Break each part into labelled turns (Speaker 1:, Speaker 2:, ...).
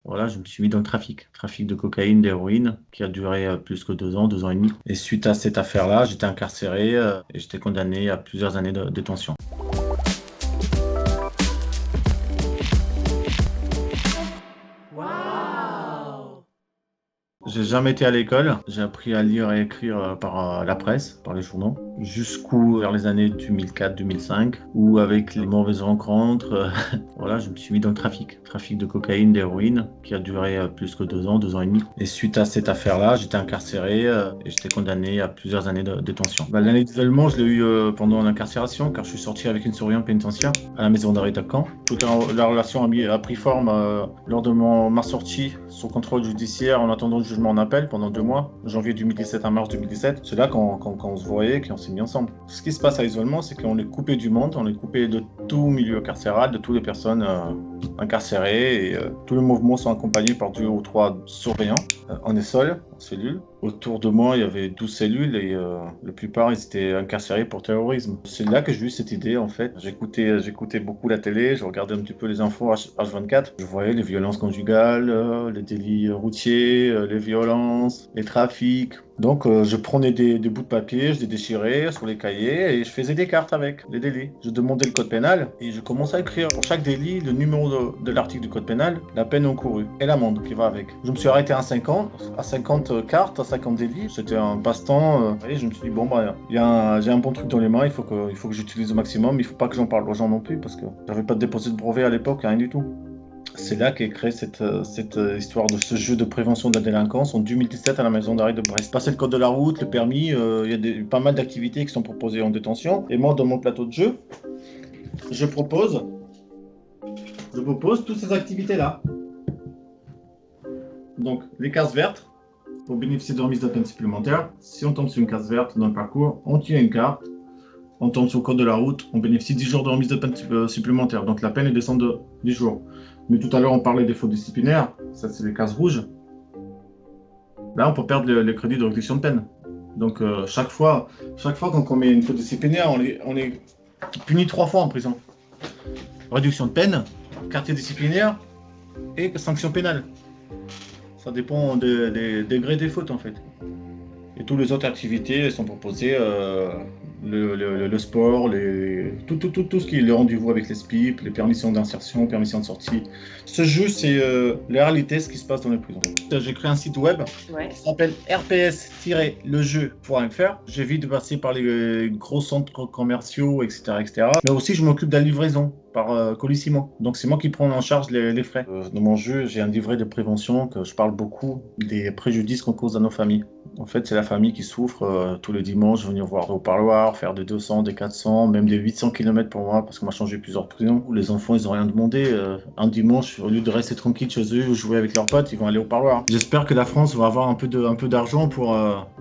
Speaker 1: Voilà, je me suis mis dans le trafic de cocaïne, d'héroïne, qui a duré plus que 2 ans, 2 ans et demi. Et suite à cette affaire-là, j'étais incarcéré et j'étais condamné à plusieurs années de détention. J'ai jamais été à l'école. J'ai appris à lire et écrire par la presse, par les journaux, jusqu'où vers les années 2004-2005, où avec les mauvaises rencontres, voilà, je me suis mis dans le trafic de cocaïne, d'héroïne, qui a duré plus que 2 ans, 2 ans et demi. Et suite à cette affaire-là, j'étais incarcéré et j'étais condamné à plusieurs années de détention. L'année d'isolement, je l'ai eu pendant l'incarcération, car je suis sorti avec une surveillante pénitentiaire à la maison d'arrêt de Caen. Toute la relation a pris forme lors de ma sortie sous contrôle judiciaire en attendant le jugement en appel pendant 2 mois, janvier 2017 à mars 2017. C'est là qu'on se voyait, qu'on s'est mis ensemble. Ce qui se passe à l'isolement, c'est qu'on est coupé du monde, on est coupé de tout milieu carcéral, de toutes les personnes incarcérées, et tous les mouvements sont accompagnés par 2 ou 3 surveillants. On est seul, en cellule. Autour de moi, il y avait 12 cellules et la plupart, ils étaient incarcérés pour terrorisme. C'est là que j'ai eu cette idée, en fait. J'écoutais beaucoup la télé, je regardais un petit peu les infos H24. Je voyais les violences conjugales, les délits routiers, les violences, les trafics. Donc, je prenais des bouts de papier, je les déchirais sur les cahiers et je faisais des cartes avec les délits. Je demandais le code pénal et je commençais à écrire pour chaque délit le numéro de l'article du code pénal, la peine encourue et l'amende qui va avec. Je me suis arrêté à 50 cartes, à 50 délits. C'était un passe-temps et je me suis dit, bon, bah, j'ai un bon truc dans les mains, il faut que j'utilise au maximum. Il faut pas que j'en parle aux gens non plus parce que j'avais pas déposé de brevet à l'époque, rien du tout. C'est là qu'est créée cette histoire de ce jeu de prévention de la délinquance en 2017 à la maison d'arrêt de Brest. Passer le code de la route, le permis, il y a pas mal d'activités qui sont proposées en détention. Et moi, dans mon plateau de jeu, je propose, je propose toutes ces activités-là. Donc, les cases vertes, pour bénéficier de remise de peine supplémentaire. Si on tombe sur une case verte dans le parcours, on tire une carte. On tombe sur le code de la route, on bénéficie de 10 jours de remise de peine supplémentaire. Donc la peine est descend de 10 jours. Mais tout à l'heure, on parlait des fautes disciplinaires. Ça, c'est les cases rouges. Là, on peut perdre le crédit de réduction de peine. Donc chaque fois qu'on commet une faute disciplinaire, on est puni 3 fois en prison. Réduction de peine, quartier disciplinaire et sanction pénale. Ça dépend des degrés des fautes en fait. Et toutes les autres activités sont proposées, le sport, tout ce qui est le rendez-vous avec les SPIP, les permissions d'insertion, permissions de sortie. Ce jeu, c'est la réalité, ce qui se passe dans les prisons. J'ai créé un site web qui s'appelle rps-lejeu.fr. J'évite de passer par les gros centres commerciaux, etc., etc. Mais aussi, je m'occupe de la livraison par Colissimo. Donc, c'est moi qui prends en charge les frais. Dans mon jeu, j'ai un livret de prévention que je parle beaucoup des préjudices qu'on cause à nos familles. En fait, c'est la famille qui souffre tous les dimanches, venir voir au parloir, faire des 200, des 400, même des 800 km pour moi, parce qu'on m'a changé plusieurs prisons. Les enfants, ils n'ont rien demandé. Un dimanche, au lieu de rester tranquille chez eux ou jouer avec leurs potes, ils vont aller au parloir. J'espère que la France va avoir un peu d'argent pour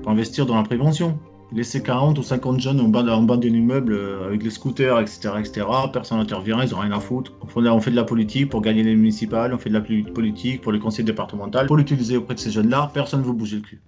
Speaker 1: investir dans la prévention. Laisser 40 ou 50 jeunes en bas d'un immeuble avec les scooters, etc., etc. Personne n'intervient, ils ont rien à foutre. On fait de la politique pour gagner les municipales, on fait de la politique pour les conseils départementaux. Pour l'utiliser auprès de ces jeunes-là, personne ne veut bouger le cul.